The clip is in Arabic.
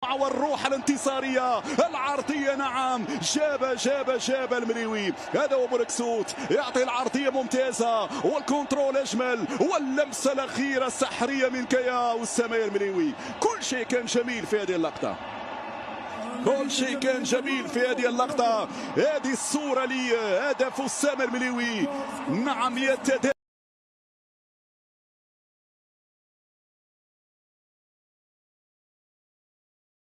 والروح الانتصارية العرضية. نعم، جاب المريوي. هذا هو بوركسوت، يعطي العرضية ممتازة والكنترول أجمل واللمسة الأخيرة السحرية من كيا والسماء المريوي. كل شيء كان جميل في هذه اللقطة، كل شيء كان جميل في هذه اللقطة. هذه الصورة لهدف أسامة المريوي. نعم، يتدافع